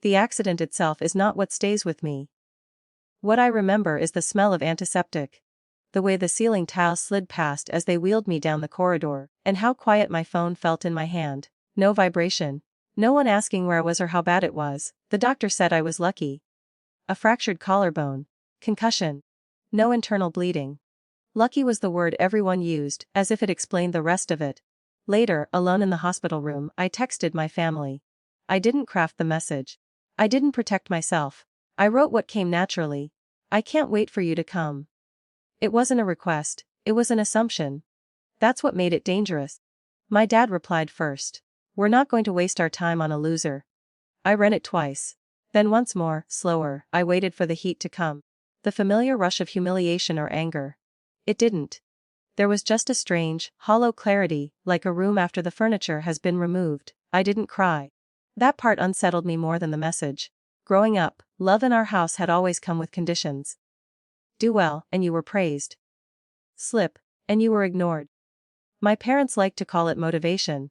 The accident itself is not what stays with me. What I remember is the smell of antiseptic. The way the ceiling tiles slid past as they wheeled me down the corridor, and how quiet my phone felt in my hand. No vibration. No one asking where I was or how bad it was. The doctor said I was lucky. A fractured collarbone. Concussion. No internal bleeding. Lucky was the word everyone used, as if it explained the rest of it. Later, alone in the hospital room, I texted my family. I didn't craft the message. I didn't protect myself. I wrote what came naturally. I can't wait for you to come. It wasn't a request, it was an assumption. That's what made it dangerous. My dad replied first. We're not going to waste our time on a loser. I read it twice. Then once more, slower, I waited for the heat to come. The familiar rush of humiliation or anger. It didn't. There was just a strange, hollow clarity, like a room after the furniture has been removed. I didn't cry. That part unsettled me more than the message. Growing up, love in our house had always come with conditions. Do well, and you were praised. Slip, and you were ignored. My parents liked to call it motivation.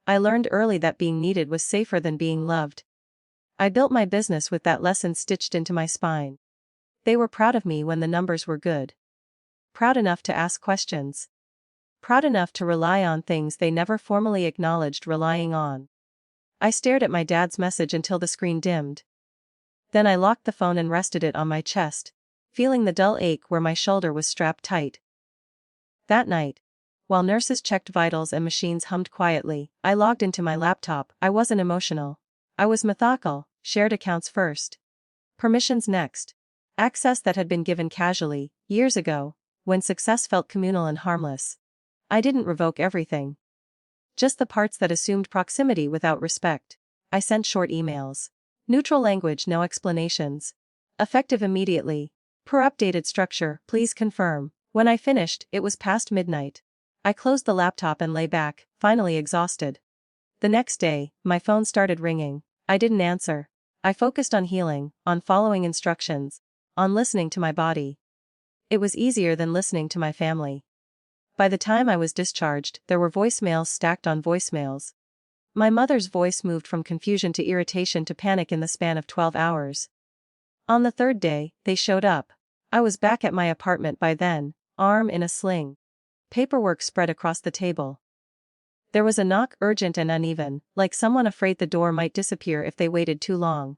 I learned early that being needed was safer than being loved. I built my business with that lesson stitched into my spine. They were proud of me when the numbers were good. Proud enough to ask questions. Proud enough to rely on things they never formally acknowledged relying on. I stared at my dad's message until the screen dimmed. Then I locked the phone and rested it on my chest, feeling the dull ache where my shoulder was strapped tight. That night, while nurses checked vitals and machines hummed quietly, I logged into my laptop. I wasn't emotional. I was methodical. Shared accounts first. Permissions next. Access that had been given casually, years ago, when success felt communal and harmless. I didn't revoke everything. Just the parts that assumed proximity without respect. I sent short emails. Neutral language, no explanations. Effective immediately. Per updated structure, please confirm. When I finished, it was past midnight. I closed the laptop and lay back, finally exhausted. The next day, my phone started ringing. I didn't answer. I focused on healing, on following instructions, on listening to my body. It was easier than listening to my family. By the time I was discharged, there were voicemails stacked on voicemails. My mother's voice moved from confusion to irritation to panic in the span of 12 hours. On the third day, they showed up. I was back at my apartment by then, arm in a sling. Paperwork spread across the table. There was a knock, urgent and uneven, like someone afraid the door might disappear if they waited too long.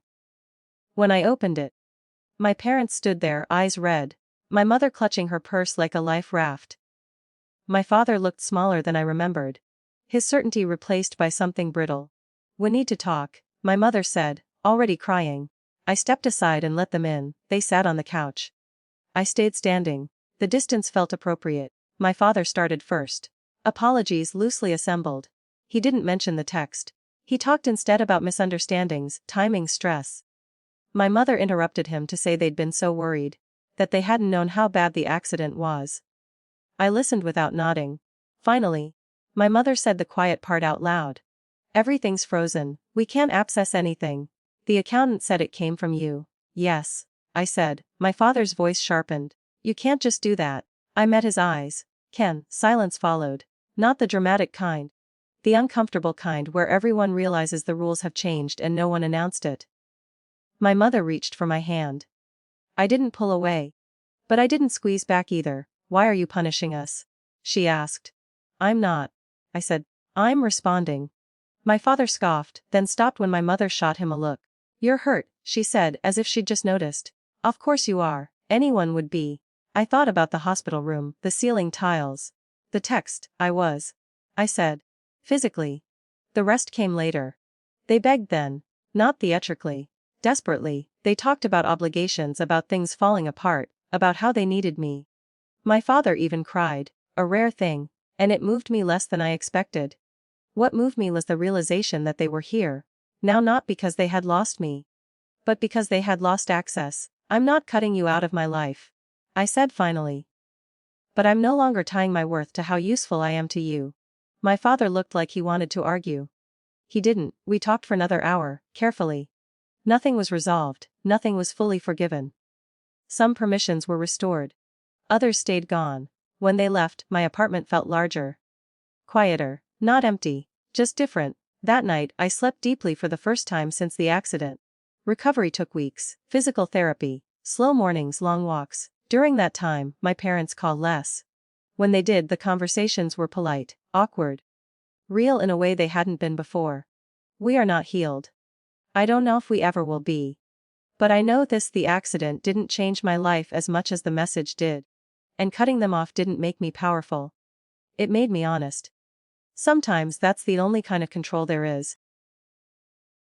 When I opened it, my parents stood there, eyes red, my mother clutching her purse like a life raft. My father looked smaller than I remembered. His certainty replaced by something brittle. "We need to talk," my mother said, already crying. I stepped aside and let them in. They sat on the couch. I stayed standing. The distance felt appropriate. My father started first. Apologies loosely assembled. He didn't mention the text. He talked instead about misunderstandings, timing, stress. My mother interrupted him to say they'd been so worried, that they hadn't known how bad the accident was. I listened without nodding. Finally, my mother said the quiet part out loud. "Everything's frozen, we can't access anything. The accountant said it came from you." "Yes," I said. My father's voice sharpened. "You can't just do that." I met his eyes. "Ken." Silence followed. Not the dramatic kind. The uncomfortable kind where everyone realizes the rules have changed and no one announced it. My mother reached for my hand. I didn't pull away. But I didn't squeeze back either. "Why are you punishing us?" she asked. "I'm not," I said. "I'm responding." My father scoffed, then stopped when my mother shot him a look. "You're hurt," she said, as if she'd just noticed. "Of course you are. Anyone would be." I thought about the hospital room, the ceiling tiles. The text. I said. Physically. The rest came later. They begged then. Not theatrically. Desperately. They talked about obligations, about things falling apart, about how they needed me. My father even cried. A rare thing. And it moved me less than I expected. What moved me was the realization that they were here. Now, not because they had lost me, but because they had lost access. "I'm not cutting you out of my life," I said finally. "But I'm no longer tying my worth to how useful I am to you." My father looked like he wanted to argue. He didn't. We talked for another hour, carefully. Nothing was resolved, nothing was fully forgiven. Some permissions were restored. Others stayed gone. When they left, my apartment felt larger. Quieter. Not empty. Just different. That night, I slept deeply for the first time since the accident. Recovery took weeks, physical therapy, slow mornings, long walks. During that time, my parents called less. When they did, the conversations were polite, awkward, real in a way they hadn't been before. We are not healed. I don't know if we ever will be. But I know this: the accident didn't change my life as much as the message did. And cutting them off didn't make me powerful. It made me honest. Sometimes that's the only kind of control there is.